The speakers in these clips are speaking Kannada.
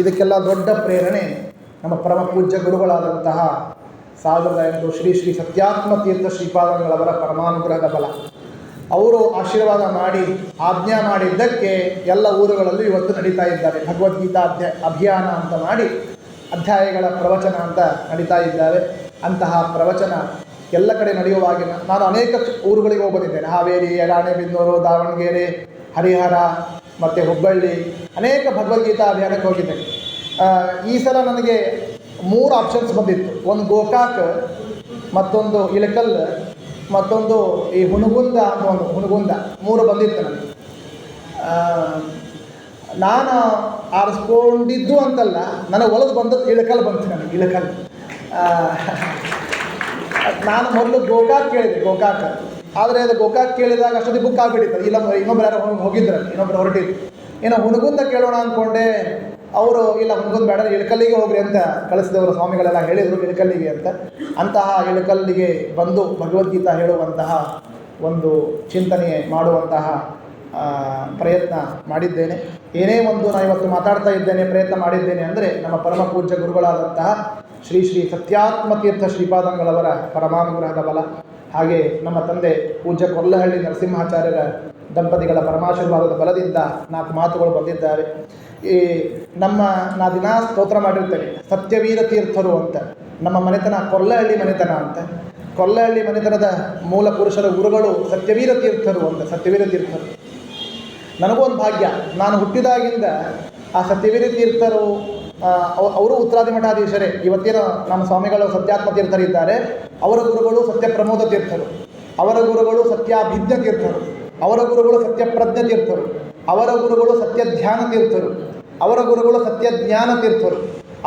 ಇದಕ್ಕೆಲ್ಲ ದೊಡ್ಡ ಪ್ರೇರಣೆ ನಮ್ಮ ಪರಮ ಪೂಜ್ಯ ಗುರುಗಳಾದಂತಹ 1800 ಶ್ರೀ ಶ್ರೀ ಸತ್ಯಾತ್ಮ ತೀರ್ಥ ಶ್ರೀಪಾದಂಗಳವರ ಪರಮಾನುಗ್ರಹದ ಬಲ. ಅವರು ಆಶೀರ್ವಾದ ಮಾಡಿ ಆಜ್ಞಾ ಮಾಡಿದ್ದಕ್ಕೆ ಎಲ್ಲ ಊರುಗಳಲ್ಲೂ ಇವತ್ತು ನಡೀತಾ ಇದ್ದಾರೆ. ಭಗವದ್ಗೀತಾ ಅಭಿಯಾನ ಅಂತ ಮಾಡಿ ಅಧ್ಯಾಯಗಳ ಪ್ರವಚನ ಅಂತ ನಡೀತಾ ಇದ್ದಾರೆ. ಅಂತಹ ಪ್ರವಚನ ಎಲ್ಲ ಕಡೆ ನಡೆಯುವಾಗ ನಾನು ಅನೇಕ ಊರುಗಳಿಗೆ ಹೋಗಿ ಬಂದಿದ್ದೇನೆ. ಹಾವೇರಿ, ರಾಣೆಬೆನ್ನೂರು, ದಾವಣಗೆರೆ, ಹರಿಹರ ಮತ್ತು ಹುಬ್ಬಳ್ಳಿ ಅನೇಕ ಭಗವದ್ಗೀತಾ ಅಭಿಯಾನಕ್ಕೆ ಹೋಗಿದ್ದೇನೆ. ಈ ಸಲ ನನಗೆ 3 ಆಪ್ಷನ್ಸ್ ಬಂದಿತ್ತು. ಒಂದು ಗೋಕಾಕ್, ಮತ್ತೊಂದು ಇಳಕಲ್, ಮತ್ತೊಂದು ಈ ಹುನಗುಂದ ಅಂತ ಒಂದು ಹುನಗುಂದ 3 ಬಂದಿತ್ತು ನನಗೆ. ನಾನು ಆರಿಸ್ಕೊಂಡಿದ್ದು ಅಂತಲ್ಲ, ನನಗೆ ಒಳಗೆ ಬಂದದ್ದು ಇಳಕಲ್ ಬಂತು. ನನಗೆ ಇಳಕಲ್ ನಾನು ಮೊದಲು ಗೋಕಾಕ್ ಕೇಳಿದೆ, ಗೋಕಾಕ್. ಆದರೆ ಅದು ಗೋಕಾಕ್ ಕೇಳಿದಾಗ ಅಷ್ಟೊಂದು ಬುಕ್ ಆಗಿಬಿಟ್ಟಿತ್ತು. ಇನ್ನೊಬ್ರು ಯಾರೋ ಹೋಗಿದ್ರಲ್ಲಿ, ಇನ್ನೊಬ್ರು ಹೊರಟಿದ್ದು. ಏನೋ ಹುನಗುಂದ ಕೇಳೋಣ ಅಂದ್ಕೊಂಡೆ. ಅವರು ಇಲ್ಲ, ಹುನಗುಂದ ಬೇಡ, ಇಳಕಲ್ಲಿಗೆ ಹೋಗ್ರಿ ಅಂತ ಕಳಿಸಿದವರು ಸ್ವಾಮಿಗಳೆಲ್ಲ ಹೇಳಿದರು, ಇಳಕಲ್ಲಿಗೆ ಅಂತ. ಅಂತಹ ಇಳಕಲ್ಲಿಗೆ ಬಂದು ಭಗವದ್ಗೀತಾ ಹೇಳುವಂತಹ ಒಂದು ಚಿಂತನೆ ಮಾಡುವಂತಹ ಪ್ರಯತ್ನ ಮಾಡಿದ್ದೇನೆ. ಏನೇ ಒಂದು ನಾನು ಇವತ್ತು ಮಾತಾಡ್ತಾ ಇದ್ದೇನೆ, ಪ್ರಯತ್ನ ಮಾಡಿದ್ದೇನೆ ಅಂದರೆ ನಮ್ಮ ಪರಮ ಪೂಜ್ಯ ಗುರುಗಳಾದಂತಹ ಶ್ರೀ ಶ್ರೀ ಸತ್ಯಾತ್ಮ ತೀರ್ಥ ಶ್ರೀಪಾದಂಗಳವರ ಪರಮಾನುಗ್ರಹದ ಬಲ, ಹಾಗೆ ನಮ್ಮ ತಂದೆ ಪೂಜ್ಯ ಕೊಲ್ಲಹಳ್ಳಿ ನರಸಿಂಹಾಚಾರ್ಯರ ದಂಪತಿಗಳ ಪರಮಾಶೀರ್ವಾದದ ಬಲದಿಂದ 4 ಮಾತುಗಳು ಬಂದಿದ್ದಾರೆ. ಈ ನಾ ದಿನ ಸ್ತೋತ್ರ ಮಾಡಿರ್ತೇನೆ, ಸತ್ಯವೀರ ತೀರ್ಥರು ಅಂತ. ನಮ್ಮ ಮನೆತನ ಕೊಲ್ಲಹಳ್ಳಿ ಮನೆತನ ಅಂತ. ಕೊಲ್ಲಹಳ್ಳಿ ಮನೆತನದ ಮೂಲ ಪುರುಷರ ಗುರುಗಳು ಸತ್ಯವೀರ ತೀರ್ಥರು ಅಂತ. ಸತ್ಯವೀರ ತೀರ್ಥರು ನನಗೂ ಒಂದು ಭಾಗ್ಯ. ನಾನು ಹುಟ್ಟಿದಾಗಿಂದ ಆ ಸತ್ಯವೀರ ತೀರ್ಥರು ಅವರು ಉತ್ತರಾದಿ ಮಠಾಧೀಶರೇ. ಇವತ್ತೇನು ನಮ್ಮ ಸ್ವಾಮಿಗಳು ಸತ್ಯಾತ್ಮ ತೀರ್ಥರಿದ್ದಾರೆ, ಅವರ ಗುರುಗಳು ಸತ್ಯಪ್ರಮೋದ ತೀರ್ಥರು, ಅವರ ಗುರುಗಳು ಸತ್ಯಾಭಿಜ್ಞ ತೀರ್ಥರು, ಅವರ ಗುರುಗಳು ಸತ್ಯಪ್ರಜ್ಞ ತೀರ್ಥರು, ಅವರ ಗುರುಗಳು ಸತ್ಯಧ್ಯಾನ ತೀರ್ಥರು, ಅವರ ಗುರುಗಳು ಸತ್ಯಜ್ಞಾನ ತೀರ್ಥರು,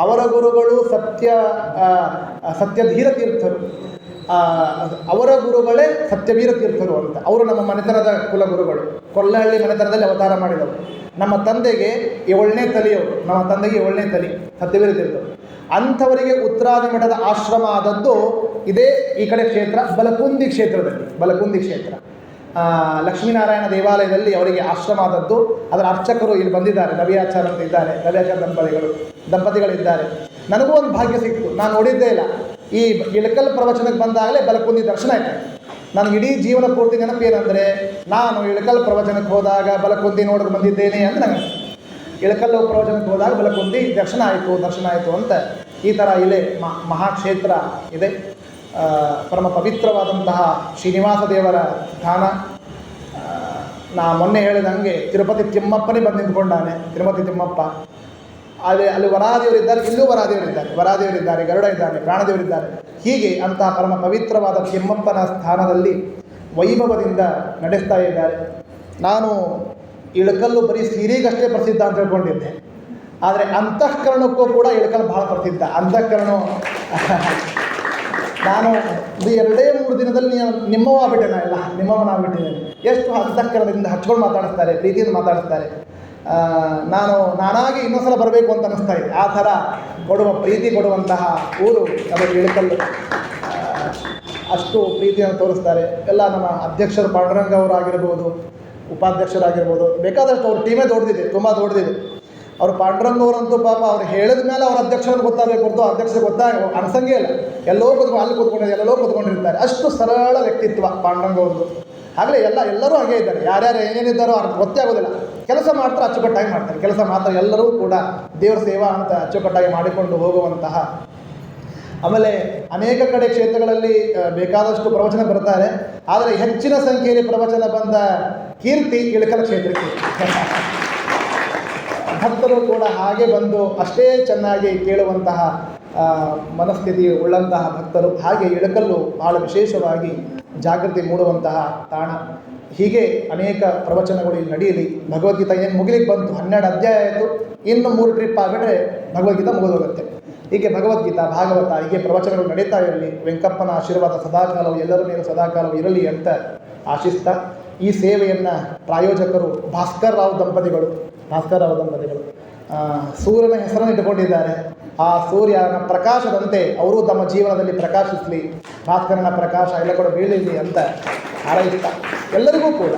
ಅವರ ಗುರುಗಳು ಸತ್ಯಧೀರ ತೀರ್ಥರು, ಅವರ ಗುರುಗಳೇ ಸತ್ಯವೀರ ತೀರ್ಥರು ಅಂತ. ಅವರು ನಮ್ಮ ಮನೆತನದ ಕುಲಗುರುಗಳು. ಕೊಲ್ಲಹಳ್ಳಿ ಮನೆತನದಲ್ಲಿ ಅವತಾರ ಮಾಡಿದವರು. ನಮ್ಮ ತಂದೆಗೆ 7ನೇ ತಲೆಯವರು, ನಮ್ಮ ತಂದೆಗೆ 7ನೇ ತಲೆ ಸತ್ಯವೀರ ತೀರ್ಥರು. ಅಂಥವರಿಗೆ ಉತ್ತರಾದಿ ಮಠದ ಆಶ್ರಮ ಆದದ್ದು ಇದೇ ಈ ಕಡೆ ಕ್ಷೇತ್ರ, ಬಲಕುಂದಿ ಕ್ಷೇತ್ರದಲ್ಲಿ. ಬಲಕುಂದಿ ಕ್ಷೇತ್ರ ಲಕ್ಷ್ಮೀನಾರಾಯಣ ದೇವಾಲಯದಲ್ಲಿ ಅವರಿಗೆ ಆಶ್ರಮ ಆದದ್ದು. ಅದರ ಅರ್ಚಕರು ಇಲ್ಲಿ ಬಂದಿದ್ದಾರೆ, ರವಿಯಾಚಾರ್ ಅಂತ ಇದ್ದಾರೆ, ರವಿಯಾಚಾರ್ ದಂಪತಿಗಳಿದ್ದಾರೆ. ನನಗೂ ಒಂದು ಭಾಗ್ಯ ಸಿಕ್ತು. ನಾನು ನೋಡಿದ್ದೇ ಇಲ್ಲ. ಈ ಇಳಕಲ್ ಪ್ರವಚನಕ್ಕೆ ಬಂದಾಗಲೇ ಬಲಕುಂದಿ ದರ್ಶನ ಆಯ್ತು. ನನಗೆ ಇಡೀ ಜೀವನ ಪೂರ್ತಿ ನೆನಪೇನೆಂದರೆ, ನಾನು ಇಳಕಲ್ ಪ್ರವಚನಕ್ಕೆ ಹೋದಾಗ ಬಲಕುಂದಿ ನೋಡೋಕೆ ಬಂದಿದ್ದೇನೆ ಅಂತ ನನಗೆ. ಇಳಕಲ್ ಪ್ರವಚನಕ್ಕೆ ಹೋದಾಗ ಬಲಕುಂದಿ ದರ್ಶನ ಆಯಿತು ಅಂತ. ಈ ಥರ ಇಲ್ಲೇ ಮಹಾಕ್ಷೇತ್ರ ಇದೆ. ಪರಮ ಪವಿತ್ರವಾದಂತಹ ಶ್ರೀನಿವಾಸ ದೇವರ ಸ್ಥಾನ. ನಾ ಮೊನ್ನೆ ಹೇಳಿದಂಗೆ ತಿರುಪತಿ ತಿಮ್ಮಪ್ಪನೇ ಬಂದು ನಿಂತ್ಕೊಂಡಾನೆ. ತಿರುಪತಿ ತಿಮ್ಮಪ್ಪ ಅಲ್ಲಿ ವರಾದೇವರಿದ್ದಾರೆ, ಇಲ್ಲೂ ವರಾದೇವರಿದ್ದಾರೆ, ಗರುಡ ಇದ್ದಾರೆ, ಪ್ರಾಣದೇವರಿದ್ದಾರೆ. ಹೀಗೆ ಅಂತಹ ಪರಮ ಪವಿತ್ರವಾದ ತಿಮ್ಮಪ್ಪನ ಸ್ಥಾನದಲ್ಲಿ ವೈಭವದಿಂದ ನಡೆಸ್ತಾ ಇದ್ದಾರೆ. ನಾನು ಇಳಕಲ್ಲು ಬರೀ ಸೀರೆಗಷ್ಟೇ ಪ್ರಸಿದ್ಧ ಅಂತ ಹೇಳ್ಕೊಂಡಿದ್ದೆ, ಆದರೆ ಅಂತಃಕರಣಕ್ಕೂ ಕೂಡ ಇಳಕಲ್ ಬಹಳ ಪ್ರಸಿದ್ಧ. ಅಂತಃಕರಣ ನಾನು ಇದು 2-3 ದಿನದಲ್ಲಿ ನಿಮ್ಮವನಾಗ್ಬಿಟ್ಟೆ. ಎಲ್ಲ ನಿಮ್ಮವನಾಗ್ಬಿಟ್ಟಿದ್ದೇನೆ. ಎಷ್ಟು ಅಂತಃಕರಣದಿಂದ ಹಚ್ಕೊಂಡು ಮಾತಾಡಿಸ್ತಾರೆ, ಪ್ರೀತಿಯಿಂದ ಮಾತಾಡಿಸ್ತಾರೆ. ನಾನಾಗಿ ಇನ್ನೊಂದ್ಸಲ ಬರಬೇಕು ಅಂತ ಅನ್ನಿಸ್ತಾ ಇದೆ. ಆ ಥರ ಪ್ರೀತಿ ಕೊಡುವಂತಹ ಊರು ಅದಕ್ಕೆ ಇಳಕಲ್ಲು. ಅಷ್ಟು ಪ್ರೀತಿಯನ್ನು ತೋರಿಸ್ತಾರೆ. ಎಲ್ಲ ನಮ್ಮ ಅಧ್ಯಕ್ಷರು ಪಾಂಡುರಂಗ ಅವರು ಆಗಿರ್ಬೋದು, ಉಪಾಧ್ಯಕ್ಷರಾಗಿರ್ಬೋದು, ಬೇಕಾದಷ್ಟು ಅವ್ರ ಟೀಮೇ ದೊಡ್ಡದಿದೆ, ತುಂಬ ದೊಡ್ಡದಿದೆ. ಅವರು ಪಾಂಡುರಂಗ ಅವರಂತೂ ಪಾಪ ಅವ್ರು ಹೇಳಿದ ಮೇಲೆ ಅವ್ರ ಅಧ್ಯಕ್ಷರನ್ನು ಗೊತ್ತಾಗಬೇಕು ಹೊರತು ಅಧ್ಯಕ್ಷರು ಅನ್ಸಂಗೇ ಇಲ್ಲ. ಎಲ್ಲೋ ಕೂತ್ಕೊಂಡಿರ್ತಾರೆ. ಅಷ್ಟು ಸರಳ ವ್ಯಕ್ತಿತ್ವ ಪಾಂಡುರಂಗ ಅವ್ರದ್ದು. ಆಗಲೇ ಎಲ್ಲರೂ ಹಾಗೇ ಇದ್ದಾರೆ. ಯಾರ್ಯಾರು ಏನೇನಿದ್ದಾರೋ ಅವ್ರಿಗೆ ಗೊತ್ತೇ ಆಗೋದಿಲ್ಲ. ಕೆಲಸ ಮಾತ್ರ ಅಚ್ಚುಕಟ್ಟಾಗಿ ಮಾಡ್ತಾರೆ. ಕೆಲಸ ಮಾತ್ರ ಎಲ್ಲರೂ ಕೂಡ ದೇವರ ಸೇವಾ ಅಂತ ಅಚ್ಚುಕಟ್ಟಾಗಿ ಮಾಡಿಕೊಂಡು ಹೋಗುವಂತಹ. ಆಮೇಲೆ ಅನೇಕ ಕಡೆ ಕ್ಷೇತ್ರಗಳಲ್ಲಿ ಬೇಕಾದಷ್ಟು ಪ್ರವಚನ ಬರ್ತಾರೆ. ಆದರೆ ಹೆಚ್ಚಿನ ಸಂಖ್ಯೆಯಲ್ಲಿ ಪ್ರವಚನ ಬಂದ ಕೀರ್ತಿ ಇಳಕಲ್ ಕ್ಷೇತ್ರಕ್ಕೆ. ಭಕ್ತರು ಕೂಡ ಹಾಗೆ ಬಂದು ಅಷ್ಟೇ ಚೆನ್ನಾಗಿ ಕೇಳುವಂತಹ ಮನಸ್ಥಿತಿ ಉಳ್ಳಂತಹ ಭಕ್ತರು. ಹಾಗೆ ಇಳಕಲ್ಲು ಬಹಳ ವಿಶೇಷವಾಗಿ ಜಾಗೃತಿ ಮೂಡುವಂತಹ ತಾಣ. ಹೀಗೆ ಅನೇಕ ಪ್ರವಚನಗಳು ಇಲ್ಲಿ ನಡೆಯಲಿ. ಭಗವದ್ಗೀತಾ ಏನು ಮುಗಿಲಿಕ್ಕೆ ಬಂತು, 12 ಅಧ್ಯಾಯ ಆಯಿತು. ಇನ್ನು 3 ಟ್ರಿಪ್ ಆಗಿಬಿಟ್ರೆ ಭಗವದ್ಗೀತಾ ಮುಗಿದೋಗುತ್ತೆ. ಹೀಗೆ ಭಗವದ್ಗೀತಾ, ಭಾಗವತ ಹೀಗೆ ಪ್ರವಚನಗಳು ನಡೀತಾ ಇರಲಿ. ವೆಂಕಪ್ಪನ ಆಶೀರ್ವಾದ ಸದಾಕಾಲವು ಎಲ್ಲರ ಮೇಲೆ ಸದಾಕಾಲವು ಇರಲಿ ಅಂತ ಆಶಿಸ್ತಾ, ಈ ಸೇವೆಯನ್ನು ಪ್ರಾಯೋಜಕರು ಭಾಸ್ಕರ್ ರಾವ್ ದಂಪತಿಗಳು ಸೂರ್ಯನ ಹೆಸರನ್ನು ಇಟ್ಟುಕೊಂಡಿದ್ದಾರೆ. ಆ ಸೂರ್ಯನ ಪ್ರಕಾಶದಂತೆ ಅವರು ತಮ್ಮ ಜೀವನದಲ್ಲಿ ಪ್ರಕಾಶಿಸಲಿ, ಭಾಸ್ಕರನ ಪ್ರಕಾಶ ಎಲ್ಲ ಕೂಡ ಬೀಳಲಿ ಅಂತ ಹಾರೈಸ್ತಾ, ಎಲ್ಲರಿಗೂ ಕೂಡ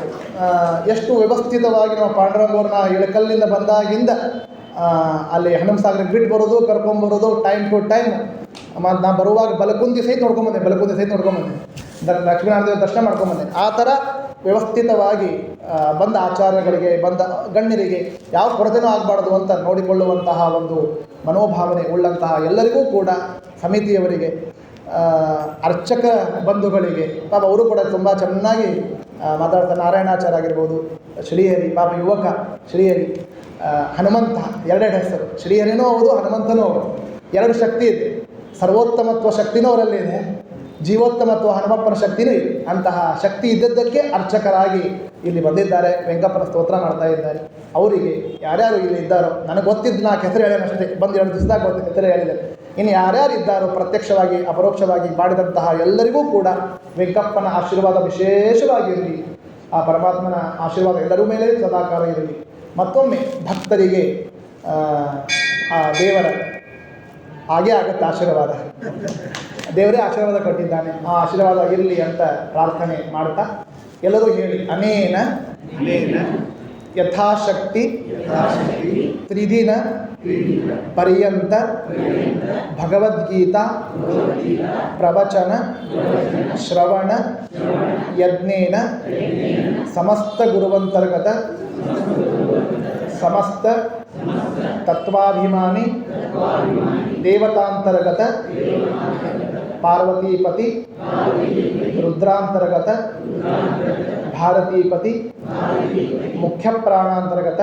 ಎಷ್ಟು ವ್ಯವಸ್ಥಿತವಾಗಿ ನಮ್ಮ ಪಾಂಡುರಂಗವ್ರನ್ನ ಇಳಕಲ್ಲಿಂದ ಬಂದಾಗಿಂದ ಅಲ್ಲಿ ಹನುಮಸಾಗರಕ್ಕೆ ಬಿಟ್ಟು ಬರೋದು ಕರ್ಕೊಂಬರೋದು ಟೈಮ್ ಟು ಟೈಮ್. ನಾ ಬರುವಾಗ ಬಲಕುಂದಿ ಸಹಿತ ನೋಡ್ಕೊಂಬಂದೆ, ಲಕ್ಷ್ಮೀನಾರಾಯಣ ದೇವರ ದರ್ಶನ ಮಾಡ್ಕೊಂಬಂದೆ. ಆ ಥರ ವ್ಯವಸ್ಥಿತವಾಗಿ ಬಂದ ಆಚಾರ್ಯಗಳಿಗೆ, ಬಂದ ಗಣ್ಯರಿಗೆ ಯಾವ ಕೊರತೆನೂ ಆಗಬಾರ್ದು ಅಂತ ನೋಡಿಕೊಳ್ಳುವಂತಹ ಒಂದು ಮನೋಭಾವನೆ ಉಳ್ಳಂತಹ ಎಲ್ಲರಿಗೂ ಕೂಡ, ಸಮಿತಿಯವರಿಗೆ, ಅರ್ಚಕ ಬಂಧುಗಳಿಗೆ, ಪಾಪ ಅವರು ಕೂಡ ತುಂಬ ಚೆನ್ನಾಗಿ ಮಾತಾಡ್ತಾರೆ. ನಾರಾಯಣಾಚಾರ್ಯ ಆಗಿರ್ಬೋದು, ಶ್ರೀಹರಿ, ಪಾಪ ಯುವಕ ಶ್ರೀಹರಿ, ಹನುಮಂತ, ಎರಡೆರಡು ಹೆಸರು, ಶ್ರೀಹರಿನೂ ಹೌದು ಹನುಮಂತನೂ ಹೌದು. ಎರಡು ಶಕ್ತಿ ಇದೆ, ಸರ್ವೋತ್ತಮತ್ವ ಶಕ್ತಿನೂ ಅವರಲ್ಲಿ ಇದೆ, ಜೀವೋತ್ತಮತ್ವ ಹನುಮಪ್ಪನ ಶಕ್ತಿನೂ ಇದೆ. ಅಂತಹ ಶಕ್ತಿ ಇದ್ದದ್ದಕ್ಕೆ ಅರ್ಚಕರಾಗಿ ಇಲ್ಲಿ ಬಂದಿದ್ದಾರೆ, ವೆಂಕಪ್ಪನ ಸ್ತೋತ್ರ ಮಾಡ್ತಾ ಇದ್ದಾರೆ. ಅವರಿಗೆ ಯಾರ್ಯಾರು ಇಲ್ಲಿ ಇದ್ದಾರೋ, ನನಗೆ ಗೊತ್ತಿದ್ದು 4 ಹೆಸರು ಹೇಳೋಣಷ್ಟೇ, ಬಂದು 2 ದಿವಸದಾಗ ಗೊತ್ತಿದ್ದ ಹೆಸರು ಹೇಳಿದ್ದಾರೆ. ಇನ್ನು ಯಾರ್ಯಾರು ಇದ್ದಾರೋ ಪ್ರತ್ಯಕ್ಷವಾಗಿ ಅಪರೋಕ್ಷವಾಗಿ ಮಾಡಿದಂತಹ ಎಲ್ಲರಿಗೂ ಕೂಡ ವೆಂಕಪ್ಪನ ಆಶೀರ್ವಾದ ವಿಶೇಷವಾಗಿರಲಿ, ಆ ಪರಮಾತ್ಮನ ಆಶೀರ್ವಾದ ಎಲ್ಲರ ಮೇಲೆ ಸದಾಕಾಲ ಇರಲಿ. ಮತ್ತೊಮ್ಮೆ ಭಕ್ತರಿಗೆ ಆ ದೇವರ ಹಾಗೇ ಆಗುತ್ತೆ ಆಶೀರ್ವಾದ, ದೇವರೇ ಆಶೀರ್ವಾದ ಕೊಟ್ಟಿದ್ದಾನೆ, ಆ ಆಶೀರ್ವಾದ ಇರಲಿ ಅಂತ ಪ್ರಾರ್ಥನೆ ಮಾಡ್ತಾ ಎಲ್ಲರೂ ಹೇಳಿ, ಅನೇನ ಯಥಾಶಕ್ತಿ ತ್ರಿದಿನ ಪರ್ಯಂತ ಭಗವದ್ಗೀತಾ ಪ್ರವಚನ ಶ್ರವಣ ಯಜ್ಞೇನ ಸಮಸ್ತ ಗುರುವಂತರ್ಗತ ಸಮಸ್ತ ತತ್ವಾಭಿಮಾನಿ ದೇವತಾಂತರ್ಗತ ಪಾರ್ವತೀಪತಿ ರುದ್ರಾಂತರ್ಗತ ಭಾರತೀಪತಿ ಮುಖ್ಯ ಪ್ರಾಣಾಂತರ್ಗತ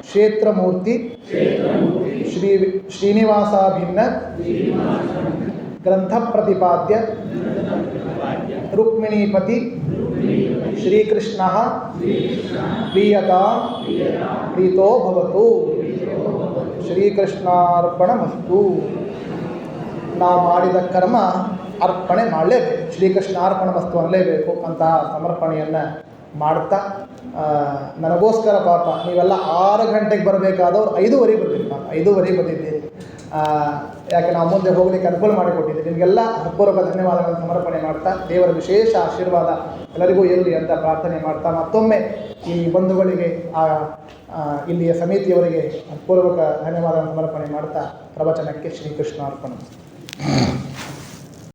ಕ್ಷೇತ್ರಮೂರ್ತಿ ಶ್ರೀನಿವಾಸಾಭಿನ್ನ ಗ್ರಂಥ ಪ್ರತಿಪಾದ್ಯ ರುಕ್ಮಿಣೀಪತಿ ಶ್ರೀಕೃಷ್ಣ ಪ್ರಿಯತಾ ಪ್ರೀತೋ ಭವತು. ಶ್ರೀಕೃಷ್ಣಾರ್ಪಣಮಸ್ತು. ನಾವು ಮಾಡಿದ ಕರ್ಮ ಅರ್ಪಣೆ ಮಾಡಲೇಬೇಕು, ಶ್ರೀಕೃಷ್ಣಾರ್ಪಣಮಸ್ತು ಅನ್ನಲೇಬೇಕು ಅಂತ ಸಮರ್ಪಣೆಯನ್ನು ಮಾಡ್ತಾ, ನನಗೋಸ್ಕರ ಪಾಪ ನೀವೆಲ್ಲ 6 ಗಂಟೆಗೆ ಬರಬೇಕಾದವ್ರು 5:15 ಬಂದಿರಿ, ಪಾಪ 5:15 ಬಂದಿದ್ದೀರಿ. ಯಾಕೆ ನಾವು ಮುಂದೆ ಹೋಗಲಿಕ್ಕೆ ಅನುಕೂಲ ಮಾಡಿಕೊಟ್ಟಿದ್ದೀವಿ. ನಿಮಗೆಲ್ಲ ಹೃತ್ಪೂರ್ವಕ ಧನ್ಯವಾದಗಳನ್ನು ಸಮರ್ಪಣೆ ಮಾಡ್ತಾ, ದೇವರ ವಿಶೇಷ ಆಶೀರ್ವಾದ ಎಲ್ಲರಿಗೂ ಇರಲಿ ಅಂತ ಪ್ರಾರ್ಥನೆ ಮಾಡ್ತಾ, ಮತ್ತೊಮ್ಮೆ ಈ ಬಂಧುಗಳಿಗೆ, ಇಲ್ಲಿಯ ಸಮಿತಿಯವರಿಗೆ ಹೃತ್ಪೂರ್ವಕ ಧನ್ಯವಾದಗಳನ್ನು ಸಮರ್ಪಣೆ ಮಾಡ್ತಾ ಪ್ರವಚನಕ್ಕೆ ಶ್ರೀಕೃಷ್ಣಾರ್ಪಣ.